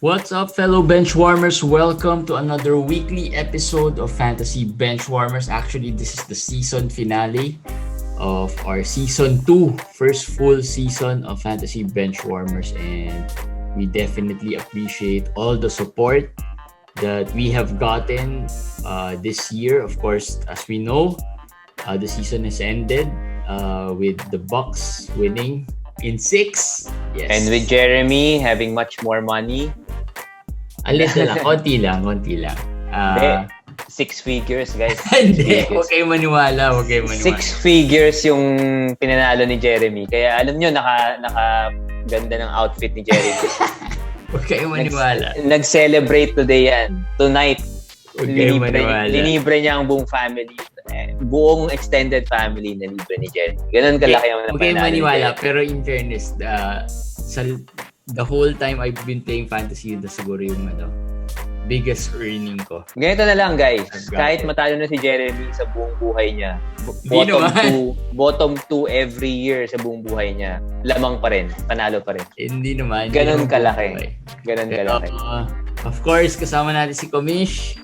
What's up, fellow benchwarmers? Welcome to another weekly episode of Fantasy Benchwarmers. Actually, this is the season finale of our season 2, first full season of Fantasy Benchwarmers, and we definitely appreciate all the support that we have gotten this year. Of course, as we know, the season has ended with the Bucks winning in 6. Yes. And with Jeremy having much more money. A little lang, konti lang. Hindi, 6 figures, guys. Hindi, huwag kayo maniwala. 6 figures yung pinanalo ni Jeremy. Kaya alam nyo, naka ganda ng outfit ni Jeremy. Huwag kayo maniwala. Nag-celebrate today yan. Tonight. Huwag kayo maniwala. Linibre niya ang buong family. Buong extended family na libre ni Jeremy. Ganun kalaki ang huwag kayo maniwala. Pero in fairness, the whole time I've been playing fantasy, siguro yung biggest earning ko. Ganito na lang, guys. Kahit matalo na si Jeremy sa buong buhay niya, bottom 2 every year sa buong buhay niya, lamang pa rin, panalo pa rin. Hindi naman. Ganun kalaki. Ganun kalaki. Of course, kasama natin si Komish.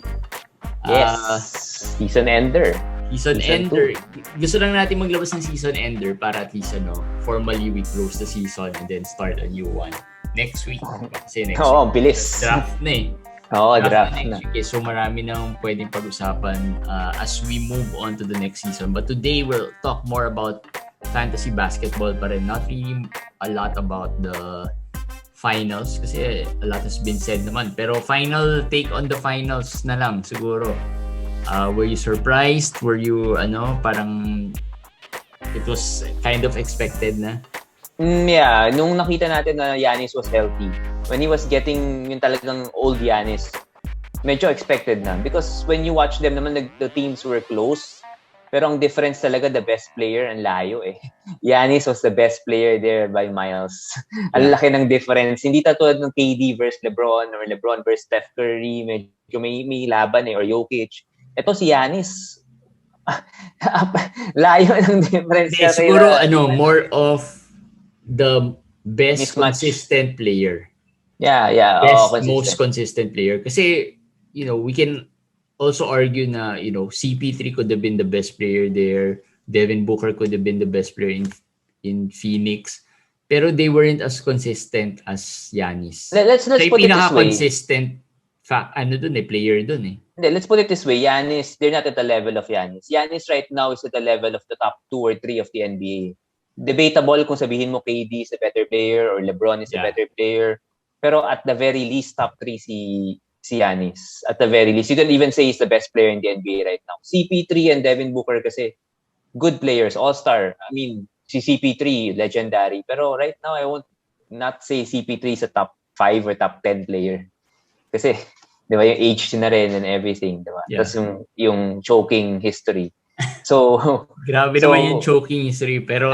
Yes. Season ender. Season ender. Gusto lang natin maglabas ng season ender para at least formally we close the season and then start a new one next week. Kasi next week, bilis. Draft na eh. Draft na. Week. So marami nang pwedeng pag-usapan as we move on to the next season. But today we'll talk more about fantasy basketball pa rin. Not really a lot about the finals kasi a lot has been said naman. Pero final take on the finals na lang siguro. Were you surprised? Were you, parang it was kind of expected na? Yeah, nung nakita natin na Giannis was healthy, when he was getting yung talagang old Giannis, medyo expected na. Because when you watch them naman, the teams were close. Pero ang difference talaga, the best player, ang layo eh. Giannis was the best player there by miles. Ang laki ng difference. Hindi tatulad ng KD versus LeBron or LeBron versus Steph Curry. Medyo may laban or Jokic. Ito si Giannis. Layo ng difference. Siguro more of the best consistent player. Yeah. Most consistent player. Kasi, we can also argue na, CP3 could have been the best player there. Devin Booker could have been the best player in Phoenix. Pero they weren't as consistent as Giannis. Let's put it this way. Pinaka-consistent player dun eh. Let's put it this way. Giannis, they're not at the level of Giannis. Giannis right now is at the level of the top 2 or 3 of the NBA. Debatable kung sabihin mo KD is a better player or LeBron is a better player. Pero at the very least, top 3 si Giannis. At the very least. You can even say he's the best player in the NBA right now. CP3 and Devin Booker kasi good players, all-star. I mean, si CP3, legendary. Pero right now, I won't not say CP3 is a top 5 or top 10 player. Kasi, di ba, yung age na rin and everything, di ba? Yeah. Tapos yung choking history. So, grabe naman yung choking history, pero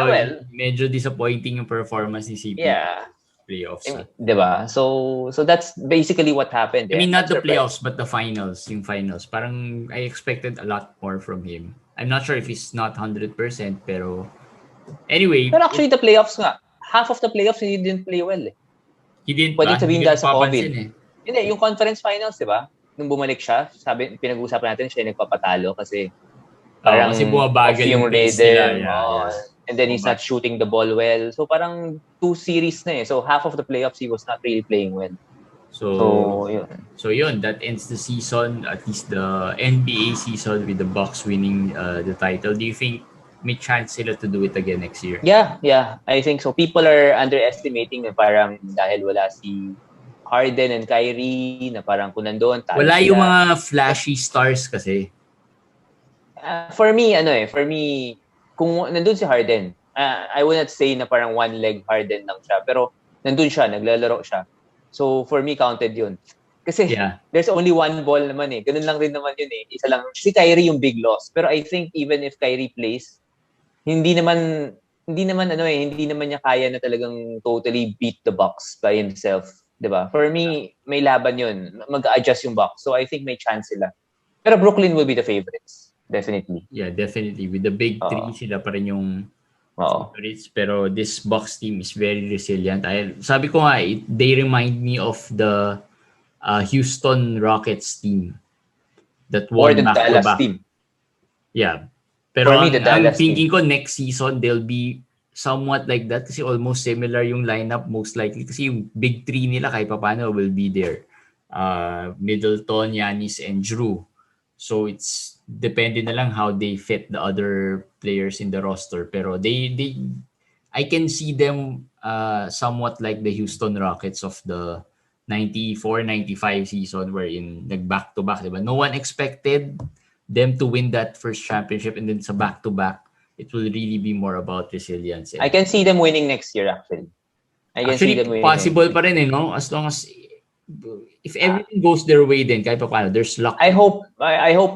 medyo disappointing yung performance ni CP. Yeah. Playoffs. Di ba? So that's basically what happened. I mean, not the playoffs, but the finals. Yung finals. Parang I expected a lot more from him. I'm not sure if he's not 100%, pero anyway. Pero actually, the playoffs nga, half of the playoffs, he didn't play well eh. He didn't. Pwede sabihin dahil sa COVID. Hindi, yung conference finals, di ba? Nung bumalik siya, pinag-uusapan natin siya nagpapatalo kasi parang kasi bumabagal yung rhythm. And then he's not shooting the ball well. So parang 2 series na eh. So half of the playoffs, he was not really playing well. So yun, that ends the season, at least the NBA season with the Bucks winning the title. Do you think may chance sila to do it again next year? Yeah. I think so. People are underestimating na parang dahil wala si Harden and Kyrie na parang kung nandoon tayo wala yung mga flashy stars kasi. For me, kung nandun si Harden, I would not say na parang one-leg Harden lang siya. Pero nandun siya, naglalaro siya. So, for me, counted yun. Kasi there's only one ball naman eh. Ganun lang rin naman yun eh. Isa lang. Si Kyrie yung big loss. Pero I think even if Kyrie plays, hindi naman niya kaya na talagang totally beat the Bucks by himself. Diba? For me, may laban yun. Mag-adjust yung Bucks. So, I think may chance sila. Pero Brooklyn will be the favorites. Definitely. Yeah, definitely. With the big three, sila pa rin yung favorites. Pero this Bucks team is very resilient. Sabi ko nga, they remind me of the Houston Rockets team that Or won the back to Dallas back. team. Yeah. Pero For me, the ang Dallas thinking team. ko next season they'll be somewhat like that kasi almost similar yung lineup most likely kasi yung big three nila kahit paano will be there. Middleton, Giannis, and Drew. So it's depende na lang how they fit the other players in the roster. Pero they I can see them somewhat like the Houston Rockets of the 94-95 season wherein nag back-to-back, diba? No one expected them to win that first championship and then sa back-to-back, it will really be more about resilience. I And can see them winning next year, actually. I can see actually, them winning possible pa next rin year. no? As long as if Uh, everything goes their way then kahit pa paano, there's luck. I hope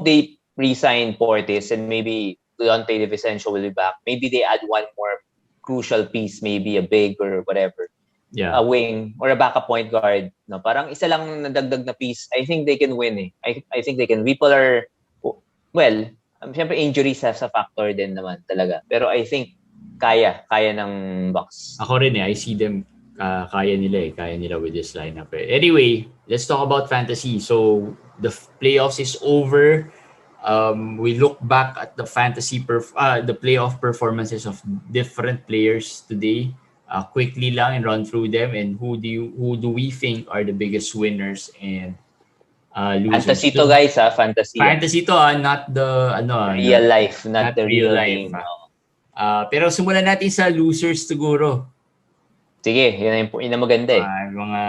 they re-sign Portis and maybe Dante DiVincenzo will be back. Maybe they add one more crucial piece, maybe a big or whatever, a Yeah. wing or a backup point guard. No, parang isa lang nadagdag na piece. I think they can win. I think they can. People are well. Siyempre injuries has a factor din naman talaga. Pero I think kaya ng Bucks. Ako rin I see them kaya nila with this lineup. Anyway, let's talk about fantasy. So, the playoffs is over. We look back at the the playoff performances of different players today. Quickly lang and run through them and who do we think are the biggest winners and losers. Fantasy to guys fantasy. Fantasy to not the Real life, not not the real real life. game. Pero simulan natin sa losers siguro. Sige, yun ang maganda eh. Mga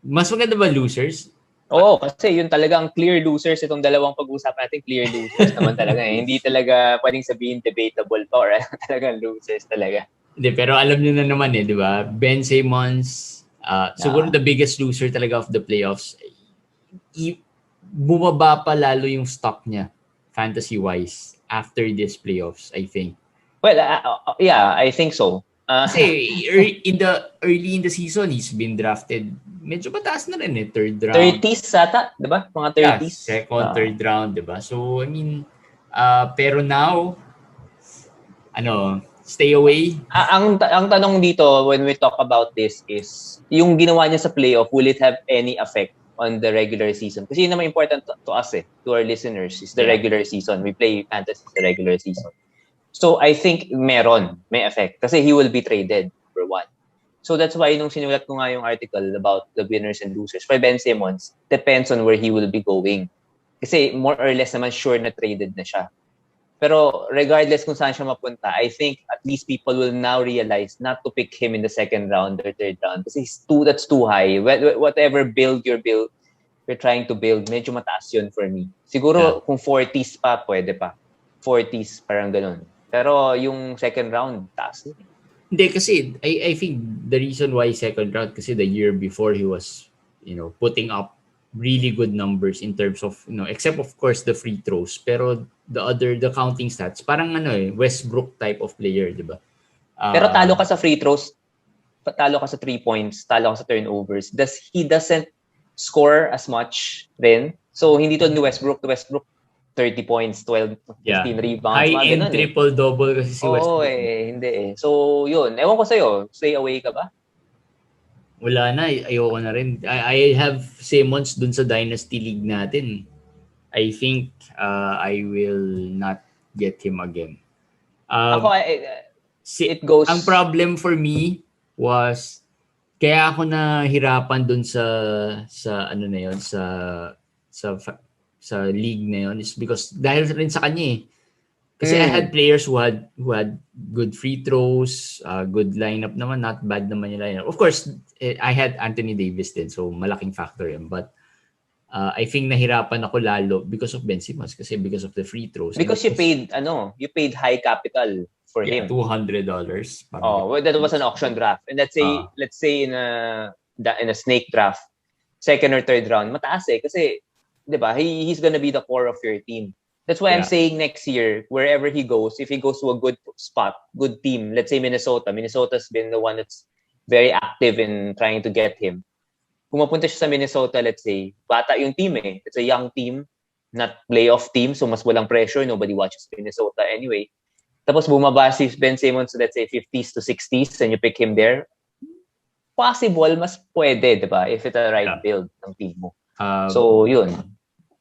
mas maganda ba losers? Oo, kasi yun talaga ang clear losers itong dalawang pag-uusapan natin, clear losers naman talaga eh. Hindi talaga pwedeng sabihin debatable pa or talagang losers talaga. Hindi, pero alam niyo na naman di ba? Ben Simmons, siguro the biggest loser talaga of the playoffs. Bumaba pa lalo yung stock niya fantasy-wise after this playoffs, I think. Well, yeah, I think so. Kasi early in the season, he's been drafted. Medyo mataas na rin third round. 30s ata, di ba? Mga 30s. Yeah, second, third round, di ba? So, I mean, pero now, stay away. Ang tanong dito when we talk about this is, yung ginawa niya sa playoff, will it have any effect on the regular season? Kasi yun naman important to us to our listeners, is the regular season. We play fantasy the regular season. So, I think may effect. Kasi he will be traded, number one. So, that's why nung sinulat ko nga yung article about the winners and losers, for Ben Simmons, depends on where he will be going. Kasi more or less naman sure na traded na siya. Pero regardless kung saan siya mapunta, I think at least people will now realize not to pick him in the second round or third round kasi that's too high. Whatever build you're trying to build, medyo mataas yun for me. Siguro kung 40s pa, pwede pa. 40s, parang ganun. Pero yung second round, taas din. Hindi, kasi I think the reason why second round, kasi the year before he was, putting up really good numbers in terms of, except of course the free throws. Pero the counting stats, parang Westbrook type of player, di ba? Pero talo ka sa free throws, talo ka sa 3 points, talo ka sa turnovers. He doesn't score as much then. So, hindi to ni Westbrook. 30 points, 12, 15 rebounds. High-end triple-double kasi si Westbrook. Hindi. So, yun. Ewan ko sa'yo. Stay away ka ba? Wala na. Ayoko na rin. I have Simmons dun sa Dynasty League natin. I think I will not get him again. It goes... Ang problem for me was kaya ako nahirapan dun sa league na yun is because dahil rin sa kanya Kasi I had players who had good free throws, good lineup naman, not bad naman yung lineup. Of course, I had Anthony Davis din, so malaking factor yun. But I think nahirapan ako lalo because of Ben Simmons kasi because of the free throws. Because you paid high capital for him. $200. That was an auction draft. And let's say in a snake draft, second or third round, mataas kasi 'di ba? He's gonna be the core of your team. That's why I'm saying next year, wherever he goes, if he goes to a good spot, good team, let's say Minnesota. Minnesota's been the one that's very active in trying to get him. Kung mapunta siya sa Minnesota, let's say, bata yung team It's a young team, not playoff team, so mas walang pressure. Nobody watches Minnesota anyway. Tapos bumaba si Ben Simmons, let's say 50s to 60s, and you pick him there. possible, mas pwede, di ba? If it's a right build ng team mo. So, yun.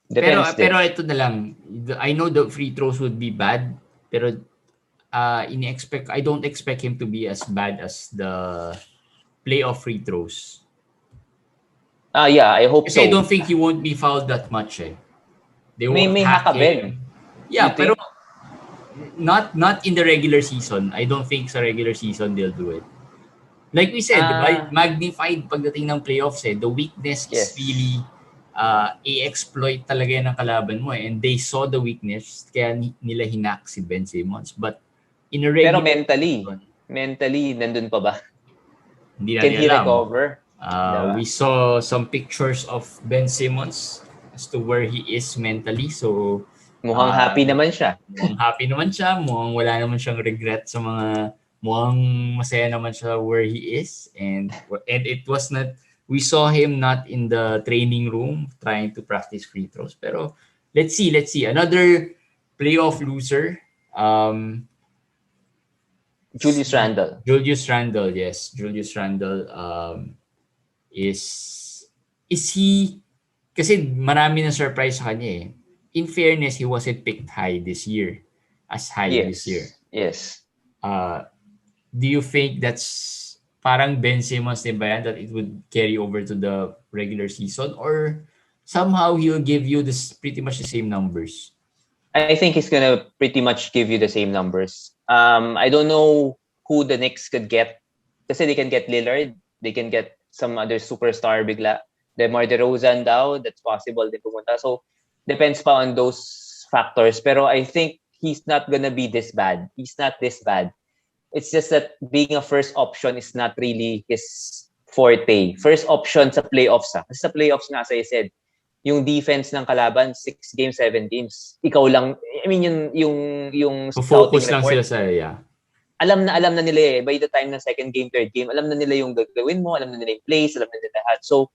Depends pero ito na lang. I know the free throws would be bad, pero I don't expect him to be as bad as the playoff free throws. Yeah, I hope Kasi so. I don't think he won't be fouled that much eh. They May won't hack hakabin. him. Yeah, pero not in the regular season. I don't think sa regular season they'll do it. Like we said, diba, magnified pagdating ng playoffs eh. The weakness is really i-exploit talaga yan ng kalaban mo eh. And they saw the weakness kaya nila hinak si Ben Simmons. But in a regular pero mentally, nandun pa ba? Hindi Can he alam. recover? We saw some pictures of Ben Simmons as to where he is mentally. So mukhang happy naman siya. Mukhang wala naman siyang regret sa mukhang masaya naman siya where he is. And it was not, we saw him not in the training room trying to practice free throws. Pero let's see. Another playoff loser. Julius Randle. Yes. Julius Randle is he, kasi marami na surprise sa kanya eh. In fairness, he wasn't picked high this year. This year. Yes. Do you think that's parang Ben Simmons din ba yan, that it would carry over to the regular season, or somehow he'll give you pretty much the same numbers? I think he's gonna pretty much give you the same numbers. I don't know who the Knicks could get. Kasi they can get Lillard, they can get some other superstar bigla. DeMar DeRozan daw, that's possible din pumunta. So, depends pa on those factors. Pero I think he's not gonna be this bad. He's not this bad. It's just that being a first option is not really his forte. First option sa playoffs. Kasi sa playoffs nga, as I said, yung defense ng kalaban, 6 games, 7 games. Ikaw lang, I mean, yung scouting focus lang report, sila sa, alam na nila eh. By the time ng second game, third game, alam na nila yung gagawin mo, alam na nila yung plays, alam na nila lahat. So,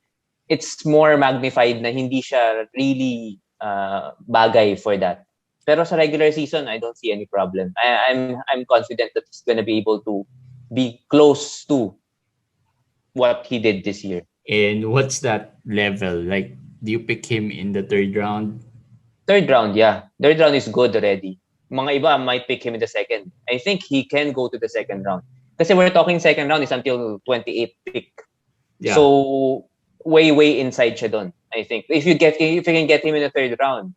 it's more magnified na hindi siya really bagay for that. Pero sa regular season, I don't see any problem. I'm confident that he's gonna be able to be close to what he did this year. And what's that level? Like, do you pick him in the third round? Third round, yeah. Third round is good already. Mga iba might pick him in the second. I think he can go to the second round. Kasi we're talking second round is until 28th pick. Yeah. So, way inside siya doon, I think. If you can get him in the third round,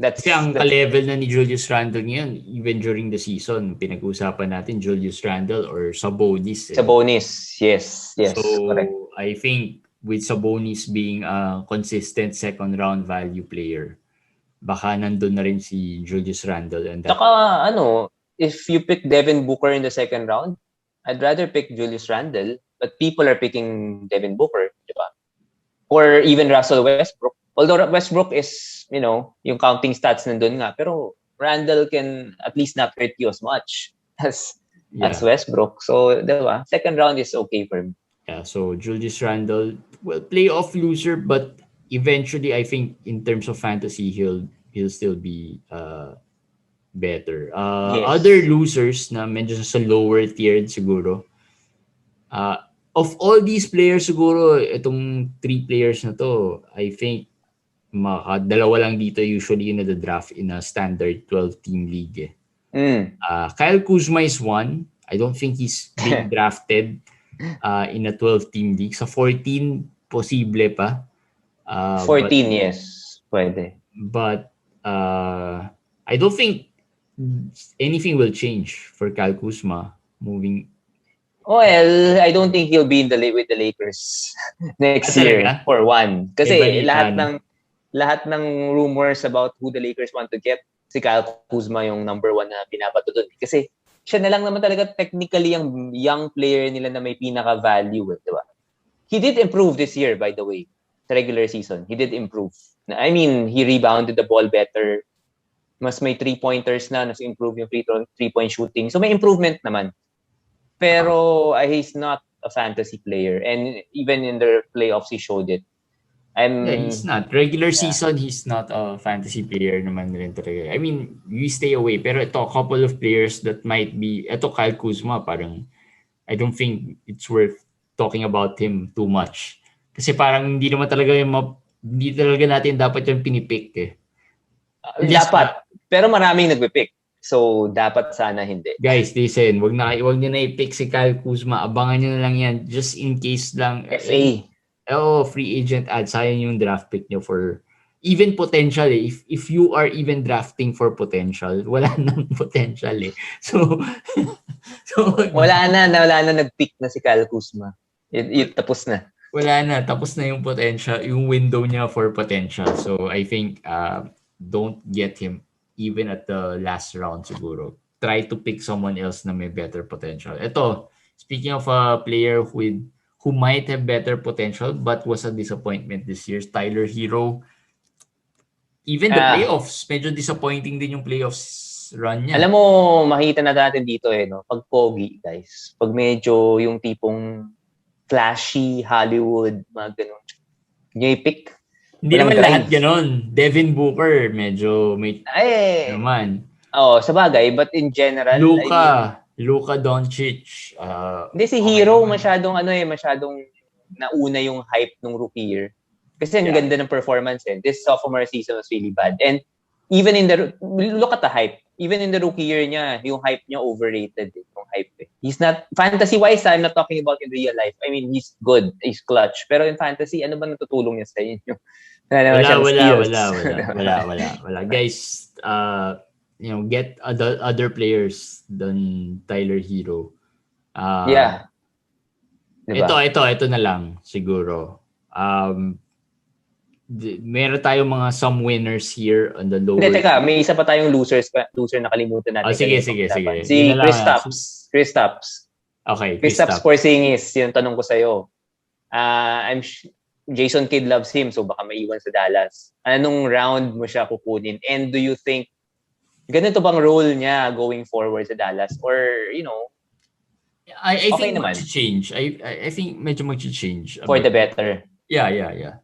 kasi ang ka-level na ni Julius Randle ngayon, even during the season, pinag-usapan natin Julius Randle or Sabonis. Sabonis, yes. So, correct. I think with Sabonis being a consistent second round value player, baka nandun na rin si Julius Randle. Saka, if you pick Devin Booker in the second round, I'd rather pick Julius Randle, but people are picking Devin Booker, di ba? Or even Russell Westbrook. Although Westbrook is, yung counting stats nandun nga, pero Randle can at least not hurt you as much as Westbrook. So, diba? Second round is okay for me. Yeah, so Julius Randle, well, playoff loser, but eventually, I think in terms of fantasy, he'll still be better. Yes. Other losers na medyo sa lower tiered siguro. Of all these players siguro, itong 3 players na to, I think dalawa lang dito usually na draft in a standard 12-team league. Kyle Kuzma is one. I don't think he's being drafted in a 12-team league. Sa 14, posible pa. 14, yes. Pwede. But I don't think anything will change for Kyle Kuzma moving. Well, I don't think he'll be with the Lakers next year for one. Kasi lahat ng rumors about who the Lakers want to get, si Kyle Kuzma yung number 1 na binabato doon. Kasi siya na lang naman talaga technically yung young player nila na may pinaka-value. Diba? He did improve this year, by the way. Sa regular season, he did improve. I mean, he rebounded the ball better. Mas may 3-pointers na, improve yung 3-point shooting. So may improvement naman. Pero he's not a fantasy player. And even in the playoffs, he showed it. He's not. Regular season, he's not a fantasy player naman rin talaga. I mean, you stay away. Pero ito, a couple of players that might be, ito Kyle Kuzma, parang, I don't think it's worth talking about him too much. Kasi parang hindi talaga natin dapat yung pinipick eh. Dapat. Pero maraming nagpipick. So, dapat sana hindi. Guys, listen, wag niyo na i-pick si Kyle Kuzma. Abangan niyo na lang yan just in case lang. FA. Free agent ad. Sayang yung draft pick niyo for even potential eh. If you are even drafting for potential, wala nang potential eh. So wala na nag-pick na si Kyle Kuzma. Tapos na. Wala na, tapos na yung potential, yung window niya for potential. So I think don't get him even at the last round siguro. Try to pick someone else na may better potential. Ito, speaking of a player who might have better potential but was a disappointment this year, Tyler Hero. Even the playoffs, medyo disappointing din yung playoffs run niya. Alam mo, makita na natin dito no? Pag pogi, guys. Pag medyo yung tipong flashy, Hollywood, mga ganun. Yung i-pick. Hindi naman lahat ganun. Devin Booker, medyo may naman. Sa bagay, but in general, Luka Doncic. Hindi, si Hero masyadong nauna yung hype nung rookie year. Kasi ang ganda ng performance This sophomore season was really bad. And even look at the hype. Even in the rookie year niya, yung hype niya overrated. Yung hype He's not, fantasy-wise, I'm not talking about in real life. I mean, he's good. He's clutch. Pero in fantasy, ano ba natutulong niya sa inyo? Wala. Guys, get other players than Tyler Hero. Diba? Ito na lang siguro. Meron tayong some winners here on the lower. Hindi, teka, may isa pa tayong loser na kalimutan natin. Sige. Si Kristaps. Okay, Kristaps Porzingis, yung tanong ko sa'yo. Jason Kidd loves him, so baka maiwan sa Dallas. Anong round mo siya kukunin? And do you think ganito bang role niya going forward sa Dallas? Or, I think mag-change. I think medyo mag-change. For the better. Yeah.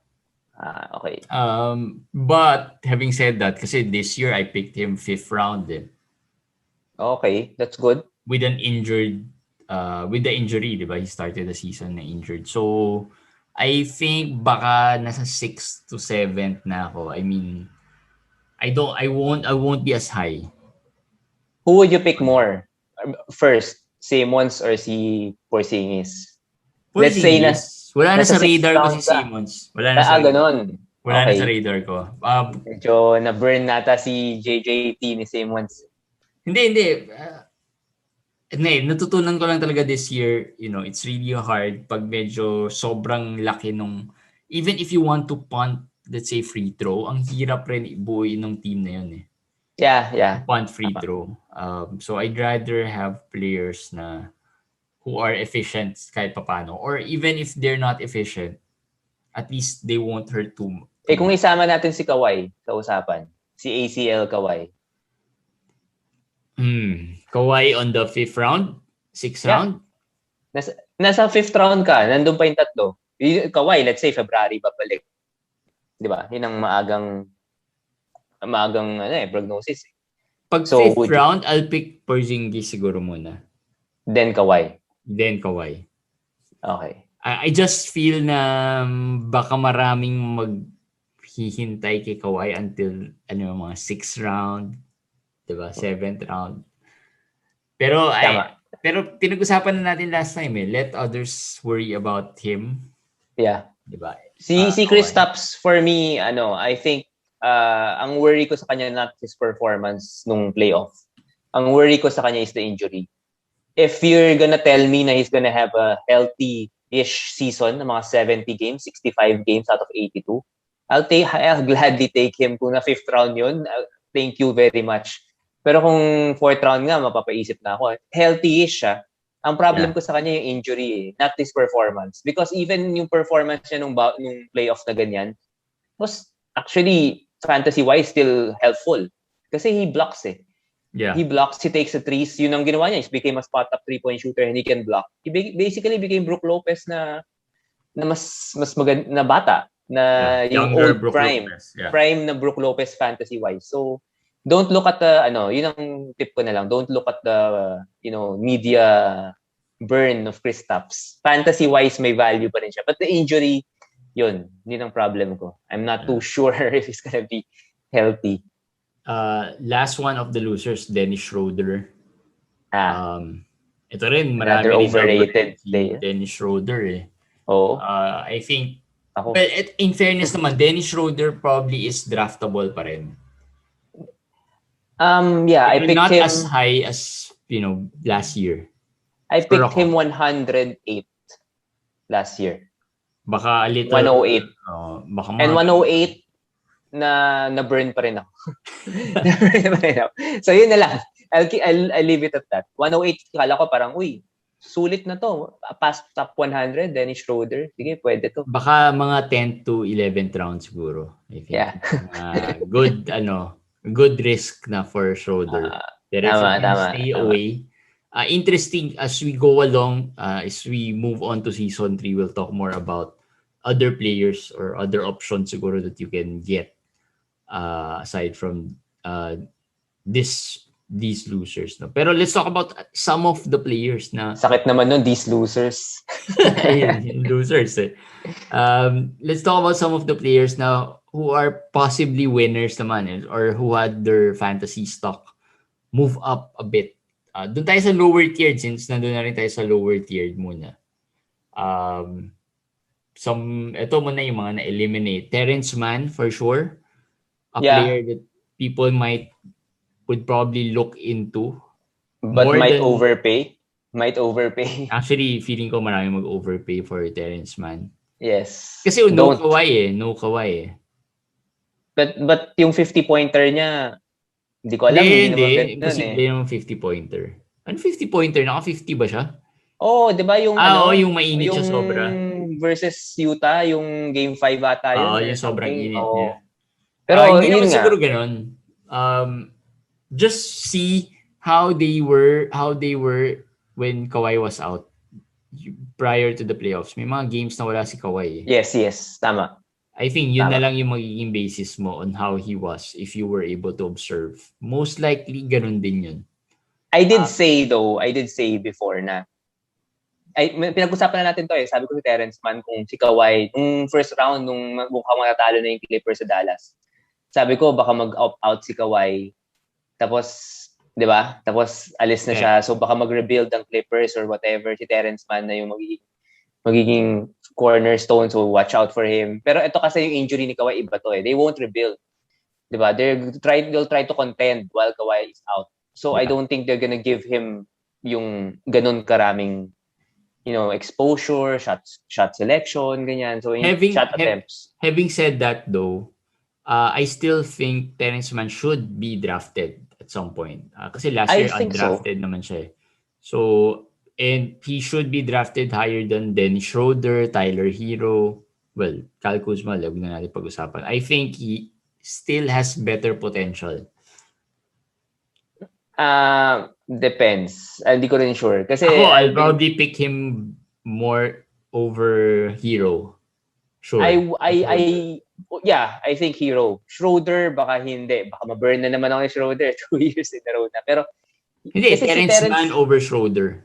Okay. But having said that, kasi this year I picked him 5th round Okay, that's good. With the injury, diba? He started the season na injured. So, I think baka nasa 6th to 7th na ako. I mean, I won't be as high. Who would you pick more? First, Simmons or si Porzingis? Let's say na wala na sa radar ko si Simmons. Wala na sa radar ko. Medyo na-burn nata si JJT ni Simmons. Hindi. Natutunan ko lang talaga this year, it's really hard pag medyo sobrang laki nung, even if you want to punt, let's say free throw, ang hirap rin ibuuin ng team na yun Yeah. Punt free throw. So I'd rather have players who are efficient kahit papano. Or even if they're not efficient, at least they won't hurt too much. Kung isama natin si Kawhi sa usapan, si ACL Kawhi. Kawhi on the 5th round? 6th round? Nasa 5th round ka, nandun pa yung tatlo. Kawhi, let's say February babalik. Di ba? Yun ang maagang prognosis. Pag 5th round, I'll pick Porzingis siguro muna. Then Kawhi. Okay. I just feel na baka maraming maghihintay kay Kawhi until mga 6th round, 'di ba? 7th round. Pero pinag-usapan na natin last time let others worry about him. Yeah. 'Di ba? Si Kristaps for me, I think ang worry ko sa kanya not his performance nung playoff. Ang worry ko sa kanya is the injury. If you're gonna tell me na he's gonna have a healthy-ish season, mga 70 games, 65 games out of 82, I'll gladly take him. Kung na 5th round yun, thank you very much. Pero kung 4th round nga, mapapaisip na ako. Healthy-ish siya. Ang problem ko sa kanya yung injury, not his performance. Because even yung performance niya nung playoff na ganyan, was actually, fantasy-wise, still helpful. Kasi he blocks Yeah. He blocks, he takes the threes. Yun ang ginawa niya. He became a spot-up 3-point shooter and he can block. He basically became Brook Lopez na mas maganda na bata. Na yung old Brook prime. Yeah. Prime na Brook Lopez fantasy-wise. So, don't look at the, yun ang tip ko na lang. Don't look at the, media burn of Kristaps. Fantasy-wise, may value pa rin siya. But the injury, yun ang problem ko. I'm not too sure if he's gonna be healthy. Last one of the losers, Dennis Schroeder. Ito rin, marami Another rin overrated si player. Dennis Schroeder eh. Oo. I think, Ako. well, in fairness naman, Dennis Schroeder probably is draftable pa rin. Yeah, I Pero picked not him as high as, last year. I picked him 108 last year. Baka a little 108. Baka And 108 na burn pa rin ako. So yun na lang. I'll leave it at that. 108, kala ko parang, sulit na to. Past top 100, Dennis Schroeder. Sige, pwede to. Baka mga 10th to 11th round siguro. I think. Yeah. Good risk na for Schroeder. Pero if you can stay away. Interesting, as we go along, as we move on to season 3, we'll talk more about other players or other options siguro that you can get aside from these losers. No? Pero let's talk about some of the players na... Sakit naman nun, these losers. Losers eh. Let's talk about some of the players now who are possibly winners naman or who had their fantasy stock move up a bit. Doon tayo sa lower tiered since nandun na rin tayo sa lower tiered muna. Ito muna yung mga na-eliminate. Terrence Mann, for sure. A player that people would probably look into. But might overpay. Actually, feeling ko marami mag-overpay for Terrence Mann. Yes. Kasi no Kawhi eh. But yung 50-pointer niya, hindi ko alam. Hindi. Imposible yung 50-pointer. Ano 50-pointer? Naka-50 ba siya? Di ba yung yung mainit siya sobra. Versus Utah, yung game 5 ata yun. Yung sobrang init niya. Pero hindi yun naman nga. siguro ganun. Just see how they were when Kawhi was out prior to the playoffs. May mga games na wala si Kawhi. Yes. Tama. I think yun na lang yung magiging basis mo on how he was if you were able to observe. Most likely, ganun din yun. I did say before na pinag-usapan na natin to eh. Sabi ko si Terrence Mann kung si Kawhi, nung first round, nung mukhang matatalo na yung Clippers sa Dallas. Sabi ko baka mag-opt-out si Kawhi. Tapos, di ba? Tapos alis na siya. So baka mag-rebuild ang Clippers or whatever. Si Terrence Mann na yung magiging cornerstone, so watch out for him. Pero ito kasi yung injury ni Kawhi, iba to eh. They won't rebuild. Diba? They'll try to contend while Kawhi is out. So I don't think they're gonna give him yung ganun karaming exposure, shot selection, ganyan. So shot attempts. Having said that though, I still think Terrence Mann should be drafted at some point. Kasi last year undrafted naman siya eh. So and he should be drafted higher than Dennis Schroeder, Tyler Hero. Well, Kyle Kuzma, huwag na natin pag-usapan. I think he still has better potential. Depends. Hindi ko rin sure. Kasi I'll probably pick him more over Hero. Sure. I think Hero. Schroeder, baka hindi. Baka ma-burn na naman ako ni Schroeder 2 years in a row na. Pero hindi, Terrence Mann over Schroeder.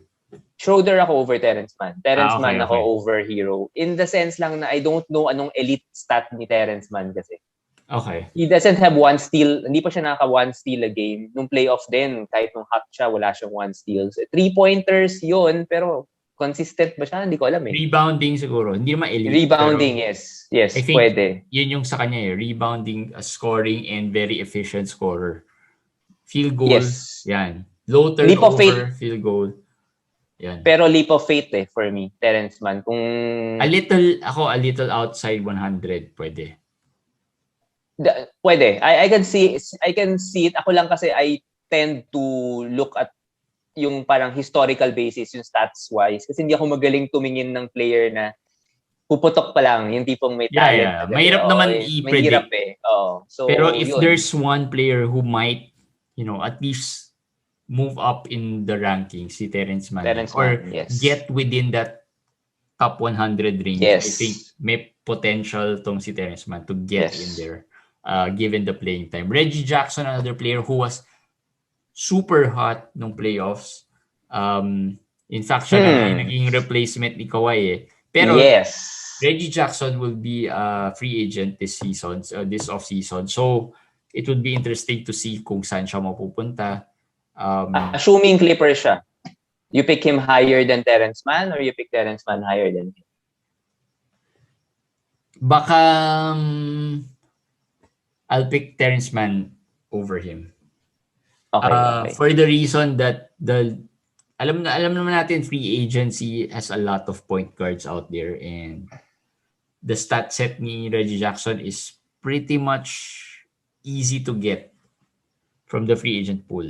Schroeder ako over Terrence Mann. Terrence Mann ako okay. over Hero. In the sense lang na I don't know anong elite stat ni Terrence Mann kasi. Okay. He doesn't have one steal. Hindi pa siya nakaka-one steal a game. Nung playoffs din, kahit nung hot siya, wala siyang one steal. So, 3-pointers yun, pero consistent ba siya? Hindi ko alam eh. Rebounding siguro. Hindi naman elite. Rebounding, yes. Yes, I think pwede. Yun yung sa kanya eh. Rebounding, scoring, and very efficient scorer. Field goal, yes. Yan. Low turnover, field goal. Yan. Pero leap of faith eh, for me, Terrence Mann. Kung... A little outside 100, pwede. Pwede. I can see it. Ako lang kasi I tend to look at yung parang historical basis, yung stats wise. Kasi hindi ako magaling tumingin ng player na puputok pa lang, yung tipong may talent. Yeah. Mahirap naman i-predict. Mahirap eh. So, pero if there's one player who might, at least move up in the rankings, si Terrence Mann. Yes. Get within that top 100 range. Yes. I think may potential tong si Terrence Mann to get in there. Given the playing time. Reggie Jackson, another player who was super hot nung playoffs. In fact, siya na nga yung naging replacement ni Kawhi eh. Pero Yes. Reggie Jackson will be a free agent this season, this off-season. So, it would be interesting to see kung saan siya mapupunta. Assuming Clippers siya, you pick him higher than Terrence Mann or you pick Terrence Mann higher than him? Baka I'll pick Terrence Mann over him. Okay. For the reason that alam naman natin free agency has a lot of point guards out there, and the stat set ni Reggie Jackson is pretty much easy to get from the free agent pool.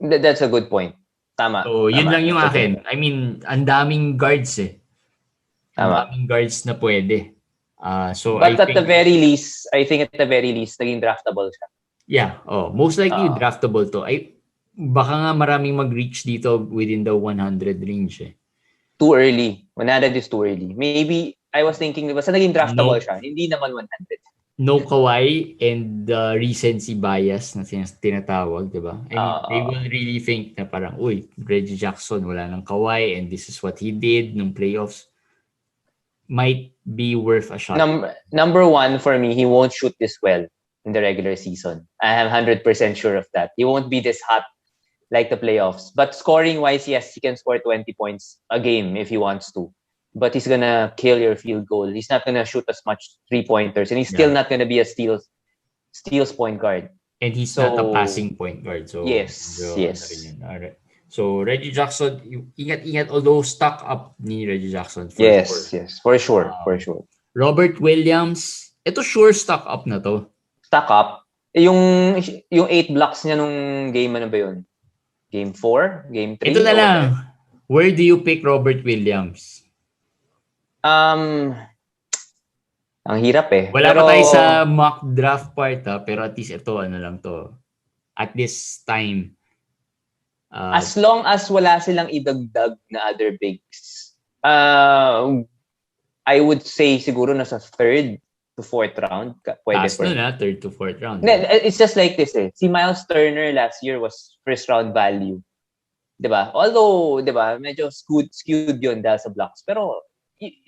That's a good point. Tama. So, yun lang yung That's akin. I mean, ang daming guards eh. Ang Tama. daming guards na pwede. So But I at the think, very least, naging draftable siya. yeah, most likely draftable to. Baka nga maraming mag-reach dito within the 100 range eh. Too early. 100 is too early. Maybe, I was thinking, basta naging draftable No. siya, hindi naman 100. No Kawhi and the recency bias na tinatawag, di ba? I mean, they will really think na parang, uy, Reggie Jackson, wala nang Kawhi and this is what he did nung playoffs. Might be worth a shot. Number one, for me, he won't shoot this well in the regular season. I am 100% sure of that. He won't be this hot like the playoffs. But scoring-wise, yes, he can score 20 points a game if he wants to. But he's gonna kill your field goal. He's not gonna shoot as much 3-pointers, and he's still not gonna be a steals point guard. And he's not a passing point guard. So yes. Alright. So Reggie Jackson, ingat-ingat, although stock up ni Reggie Jackson. Yes, for sure. Robert Williams, ito sure stock up na to. Stock up? Yung 8 blocks niya nung game, ano ba yun? Game 4? Game 3? Ito na lang. Where do you pick Robert Williams? Ang hirap eh. Wala pa tayo sa mock draft part pero at least ito, ano lang to. At this time. As long as wala silang idagdag na other bigs, I would say siguro nasa 3rd to 4th round. Pwede for na 3rd to 4th round. It's just like this eh. Si Miles Turner last year was first round value. Diba? Although, diba, medyo skewed yun dahil sa blocks. Pero,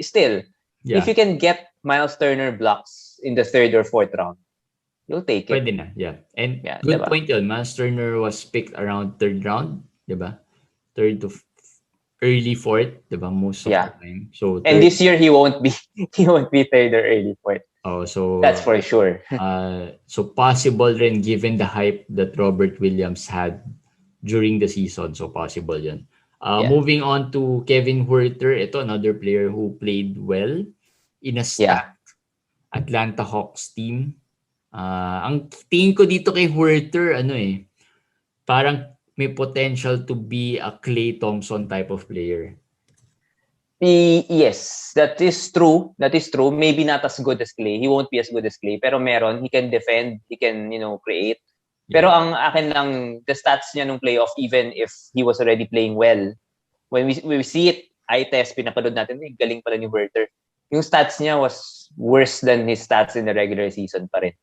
still, if you can get Miles Turner blocks in the 3rd or 4th round, you'll take it. Pwede na, yeah. And good diba? Point yun. Miles Turner was picked around 3rd round, diba? 3rd to early 4th, diba? Most of the time. So and this year he won't be 3rd or early 4th. Oh, so that's for sure. So possible rin given the hype that Robert Williams had during the season. So possible yan. Moving on to Kevin Huerter, ito another player who played well in a stacked Atlanta Hawks team. Ang tingin ko dito kay Huerter, parang may potential to be a Klay Thompson type of player. Yes, that is true. Maybe not as good as Klay. He won't be as good as Klay. Pero meron, he can defend, he can, create. Pero ang akin lang, the stats niya nung playoff, even if he was already playing well, when we see it, eye test, pinapanood natin, galing pala ni Huerter. Yung stats niya was worse than his stats in the regular season pa rin.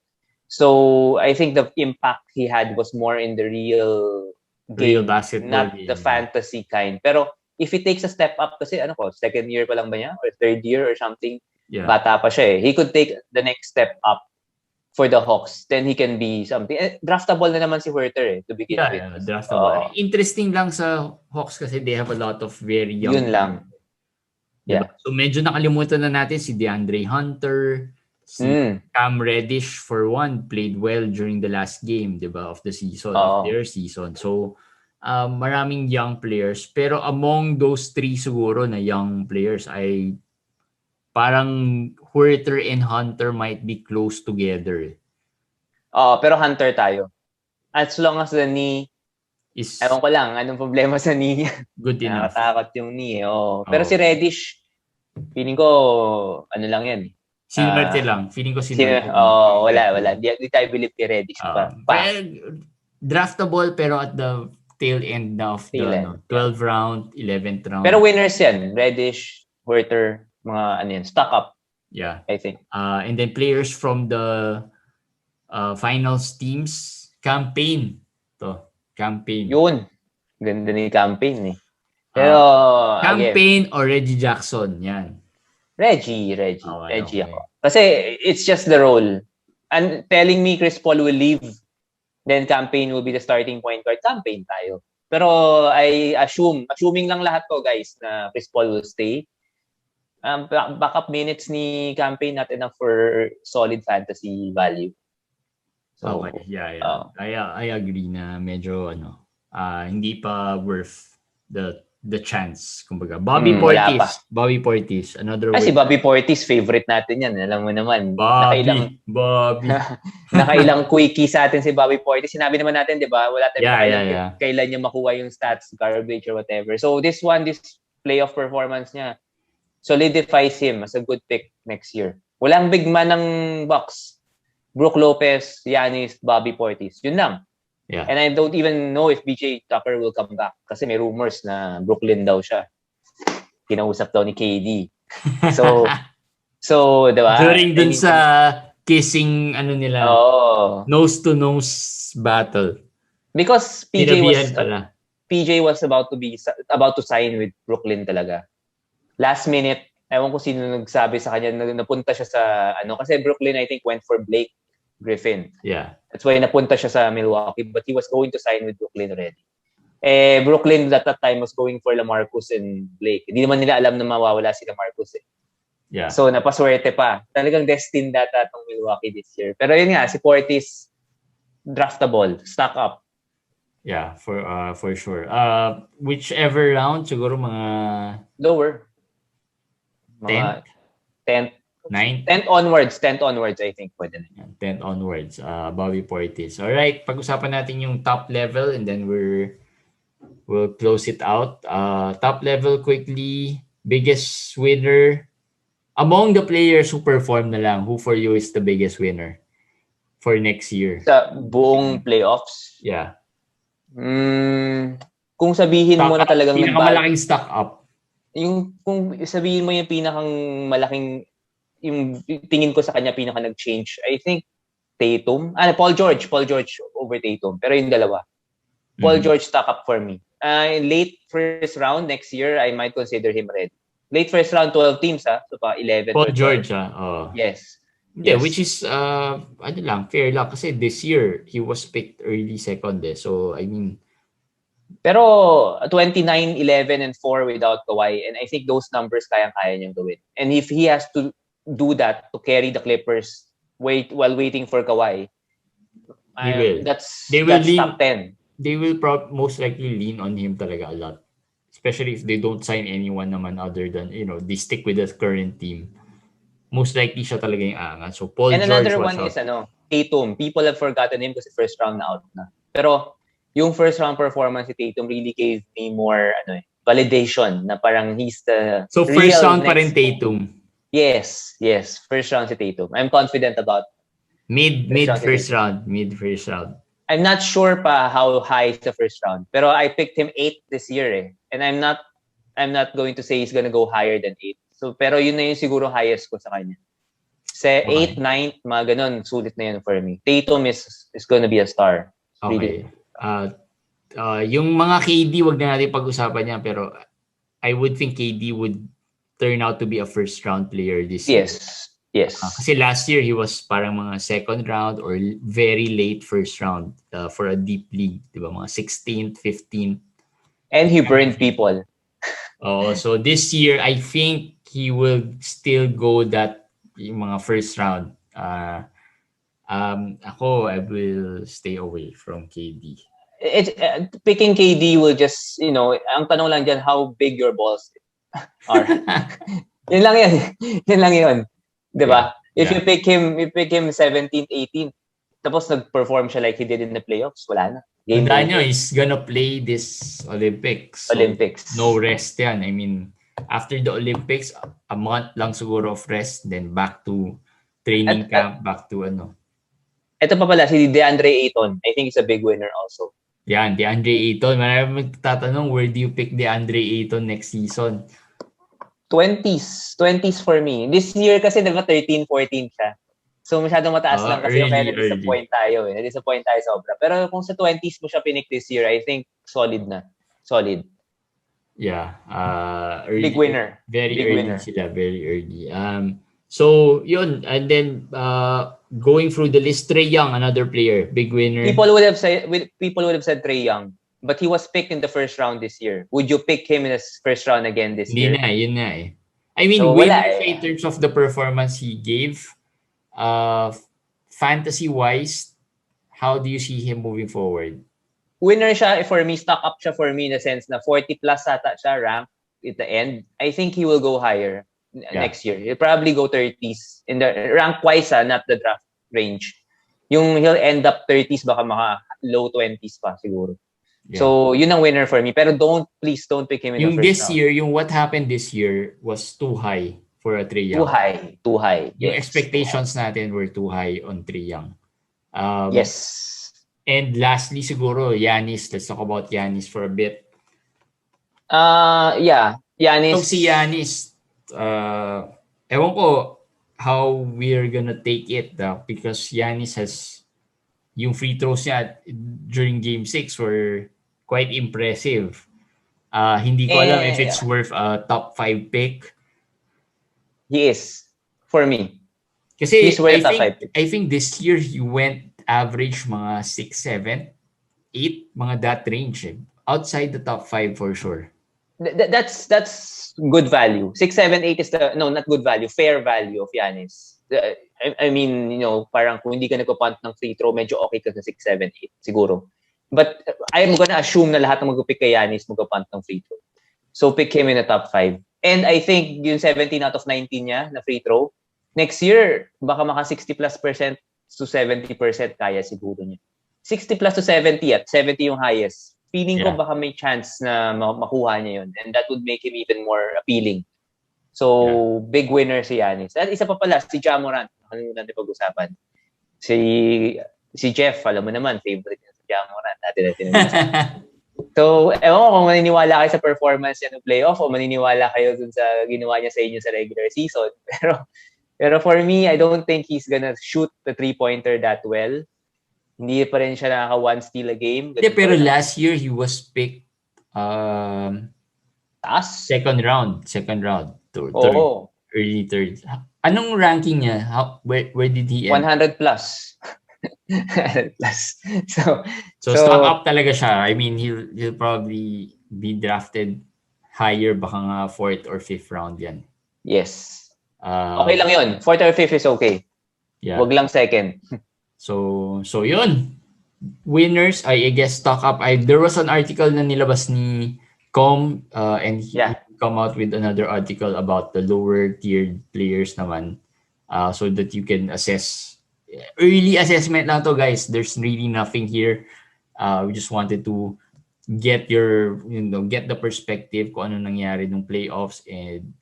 So, I think the impact he had was more in the real game, not the fantasy kind. Pero, if he takes a step up, kasi 2nd year pa lang ba niya? Or 3rd year or something? Yeah. Bata pa siya eh. He could take the next step up for the Hawks. Then he can be something. Draftable na naman si Huerter to begin with. Yeah, draftable. Interesting lang sa Hawks kasi they have a lot of very young. Yun lang. Diba? Yeah. So medyo nakalimutan na natin si DeAndre Hunter, si Cam Reddish for one, played well during the last game, diba, of the season, of their season. So maraming young players. Pero among those 3 siguro na young players ay parang Huerter and Hunter might be close together. Pero Hunter tayo. As long as the knee is... Ewan ko lang, anong problema sa knee niya? Good enough. Nakatakot yung knee eh. Pero si Reddish, feeling ko, ano lang yan. Sinwerte lang. Feeling ko sinwerte. Wala. Di tayo believe kay Reddish. Draftable pero at the tail end na of the 12th round, 11th round. Pero winners yan. Reddish, Huerter, mga stock up. Yeah. I think. And then players from the finals teams, campaign. Campaign. Yun. Ganda ni campaign eh. Pero, again, Campaign or Reggie Jackson? Yan. Reggie Okay. ako. Kasi it's just the role. And telling me Chris Paul will leave, then Campaign will be the starting point guard, Campaign tayo. Pero I assuming lang lahat to guys na Chris Paul will stay. Backup minutes ni Campaign not enough for solid fantasy value. So, okay, yeah. I agree na medyo hindi pa worth the chance. Kumbaga, Bobby Portis, another si word. Bobby Portis, favorite natin yan. Alam mo naman. Bobby. Nakailang quickie sa atin si Bobby Portis. Sinabi naman natin, di ba? Wala tayong pakialam kailan niya makuha yung stats, garbage or whatever. So this playoff performance niya solidifies him as a good pick next year. Walang big man ng Bucks. Brook Lopez, Giannis, Bobby Portis. Yun lang. Yeah. And I don't even know if BJ Tucker will come back kasi may rumors na Brooklyn daw siya. Kinausap daw ni KD. So, diba? During dun sa kissing nila. Nose to nose battle. Because PJ was about to sign with Brooklyn talaga. Last minute, ewan ko sino nagsabi sa kanya, napunta siya sa kasi Brooklyn I think went for Blake Griffin. Yeah. That's why napunta siya sa Milwaukee, but he was going to sign with Brooklyn already. Brooklyn at that time was going for LaMarcus and Blake. Hindi naman nila alam na mawawala si LaMarcus eh. Yeah. So napaswerte pa. Talagang destined data itong Milwaukee this year. Pero yun nga, si Portis, draftable, stock up. Yeah, for sure. Whichever round, siguro mga lower. 10th? 10th. 9th? 10th onwards, I think. Pwede na. 10th onwards, Bobby Portis. Alright, pag-usapan natin yung top level and then we'll close it out. Top level quickly, biggest winner. Among the players who perform na lang, who for you is the biggest winner for next year? Sa buong playoffs? Yeah. Kung sabihin mo na talagang pinakamalaking stock up. Kung sabihin mo yung pinakang malaking, yung tingin ko sa kanya pinaka nag-change, I think Tatum. Paul George over Tatum. Pero yung dalawa. Paul George stock up for me. Late first round next year, I might consider him ready. Late first round, 12 teams, so pa 11. Paul George, Oh. Yes. Yeah, which is, fair lang. Kasi this year, he was picked early second So, I mean. Pero 29, 11, and 4 without Kawhi. And I think those numbers kayang-kaya niyang gawin. And if he has to do that to carry the Clippers while waiting for Kawhi, he will. That's top 10. They will most likely lean on him talaga a lot. Especially if they don't sign anyone naman other than, they stick with the current team. Most likely siya talaga yung aangat. So, Paul George, another one is, Tatum. People have forgotten him kasi first round na out na. Pero, yung first round performance si Tatum really gave me more, validation na parang he's the So, first round pa rin Tatum? Yes. First round si Tatum. I'm confident about Mid first round. I'm not sure pa how high is the first round. Pero I picked him 8 this year eh. And I'm not going to say he's gonna go higher than 8. So, pero yun na yung siguro highest ko sa kanya. 8, 9, mga ganun, sulit na yun for me. Tatum is gonna be a star. Okay. Yung mga KD, wag na natin pag-usapan niya, pero I would think KD would turn out to be a first round player this year. Yes. Kasi last year, he was parang mga second round or very late first round for a deep league. Diba? Mga 16th, 15th. And he burned people. So this year, I think he will still go that yung mga first round. Ako, I will stay away from KD. Picking KD will just, ang tanong lang dyan, how big your balls are. Yun lang yun. Diba? If you pick him 17th, 18th, tapos nag-perform siya like he did in the playoffs, wala na. Tandaan nyo, he's gonna play this Olympics. So no rest yan. I mean, after the Olympics, a month lang siguro of rest, then back to training camp, back to Ito pa pala, si DeAndre Ayton. I think he's a big winner also. Yan, DeAndre Ayton. Maraming magtatanong, where do you pick DeAndre Ayton next season? 20s for me. This year kasi diba 13, 14 siya. So masyadong mataas lang kasi kaya na-disappoint tayo. Na-disappoint tayo sobra. Pero kung sa 20s mo siya pinick this year, I think solid na. Solid. Yeah. Big Early, winner. very Big early winner. sila, very early. So yun, and then going through the list, Trey Young, another player, big winner. People would have said Trey Young, but he was picked in the first round this year. Would you pick him in the first round again this Hindi year? na, yun na eh. I mean, So wala winner siya in eh. terms of the performance he gave. Fantasy-wise, how do you see him moving forward? Winner siya for me, stock up siya for me in the sense na 40 plus ata siya rank at the end. I think he will go higher Yeah. next year. He'll probably go 30s in the rank wise, not the draft range. Yung he'll end up 30s, baka maka low 20s pa siguro. Yeah. So, yun ang winner for me. Pero please don't pick him in the Yung first this round. year, yung what happened this year was too high for a Trey Too Young. high. Too high. Yung Yes. Too high. expectations natin were too high on Trey Young. Yes. And lastly, siguro, Giannis. Let's talk about Giannis for a bit. Yeah. Itong Giannis. si Giannis, ewan ko how we're gonna take it because Giannis has yung free throws niya during Game 6 were quite impressive. Hindi ko alam if it's Yeah. worth a top 5 pick. He is. For me. He's Kasi worth a top 5 pick. I think this year he went average mga 6, 7, 8, mga that range. Outside the top 5 for sure. That's good value. 6, 7, 8 is not good value, fair value of Giannis. I mean, parang kung hindi ka nagpo-punt ng free throw, medyo okay ka sa 6, 7, 8 siguro. But I'm gonna assume na lahat ng mag-pick kay Giannis magpo-punt ng free throw. So pick him in the top 5. And I think yung 17 out of 19 niya na free throw, next year baka maka 60 plus percent to 70% kaya siguro niya. 60 plus to 70 at 70 yung highest. Feeling ko baka may chance na makuha niya yun. And that would make him even more appealing. So, big winner si Giannis. At isa pa pala, si Ja Morant. Nakalimutan natin pag-usapan. Si Jeff, alam mo naman, favorite niya si Ja Morant. Natin. So, ewan ko kung maniniwala kayo sa performance niya ng playoff o maniniwala kayo dun sa ginawa niya sa inyo sa regular season. Pero for me, I don't think he's gonna shoot the three-pointer that well. Hindi pa rin siya nakaka one steal a game. Pero last year he was picked second round, early third. Anong ranking niya? Where did he end? 100 plus. 100 plus. So stock up talaga siya. I mean, he'll probably be drafted higher, baka nga 4th or 5th round yan. Yes. Okay lang yun. 4th or 5th is okay. Yeah. Wag lang second. So yun. Winners, I guess stock up. There was an article na nilabas ni Com and he come out with another article about the lower tiered players naman so that you can assess. Early assessment lang to, guys. There's really nothing here. We just wanted to get get the perspective kung ano nangyari nung playoffs and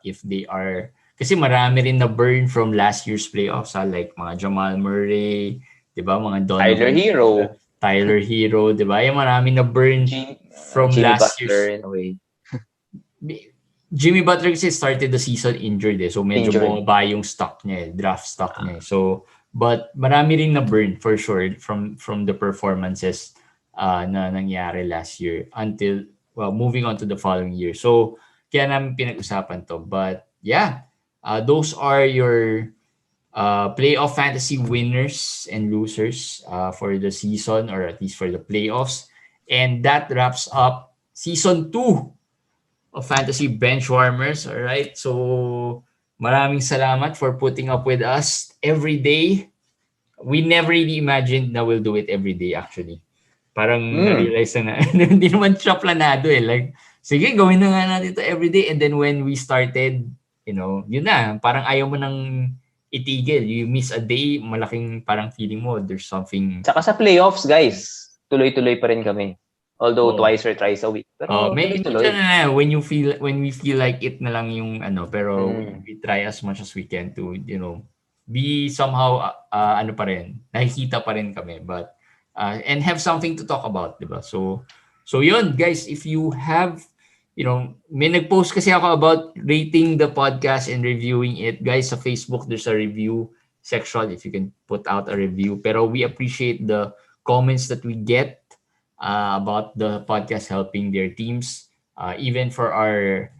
if they are, kasi marami rin na burn from last year's playoffs like mga Jamal Murray, 'di ba, mga Tyler Hero, 'di ba? Yung marami na burn from Jimmy last Butler year's. in a way. Jimmy Butler kasi started the season injured so medyo bumaba yung stock niya, draft stock niya. So but marami rin na burn for sure from the performances na nangyari last year until moving on to the following year. So kaya namin pinag-usapan to. But yeah, those are your playoff fantasy winners and losers for the season, or at least for the playoffs. And that wraps up season 2 of Fantasy Benchwarmers. All right. So maraming salamat for putting up with us every day. We never really imagined na we'll do it every day actually. Parang na-realize na hindi naman siya planado Like, sige, gawin na nga natin ito every day. And then when we started, yun na. Parang ayaw mo nang itigil. You miss a day, malaking parang feeling mo there's something. Tsaka sa playoffs, guys, tuloy-tuloy pa rin kami. Although twice or thrice a week. Pero tuloy-tuloy. When we feel like it na lang yung pero we try as much as we can to, be somehow pa rin. Nakikita pa rin kami, but and have something to talk about, diba? So yun, guys, if you have, may nag-post kasi ako about rating the podcast and reviewing it. Guys, sa Facebook, there's a review section if you can put out a review. Pero we appreciate the comments that we get about the podcast helping their teams. even for our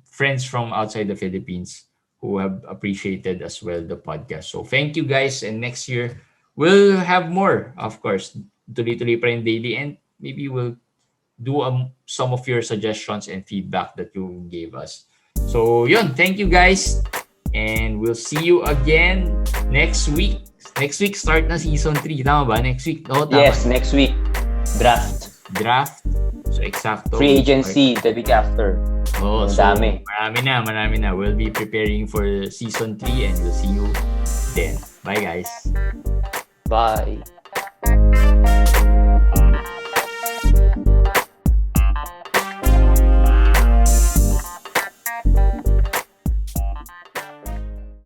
friends from outside the Philippines who have appreciated as well the podcast. So thank you guys, and next year we'll have more, of course. Tuloy-tuloy pa rin daily, and maybe we'll do some of your suggestions and feedback that you gave us. So yun, thank you guys, and we'll see you again next week. Next week start na season 3, tama ba? Next week? Oh, tama. Yes, next week. Draft. So exacto. Free agency the week after. Oh, so Dami. Marami na. We'll be preparing for season 3, and we'll see you then. Bye guys. Bye.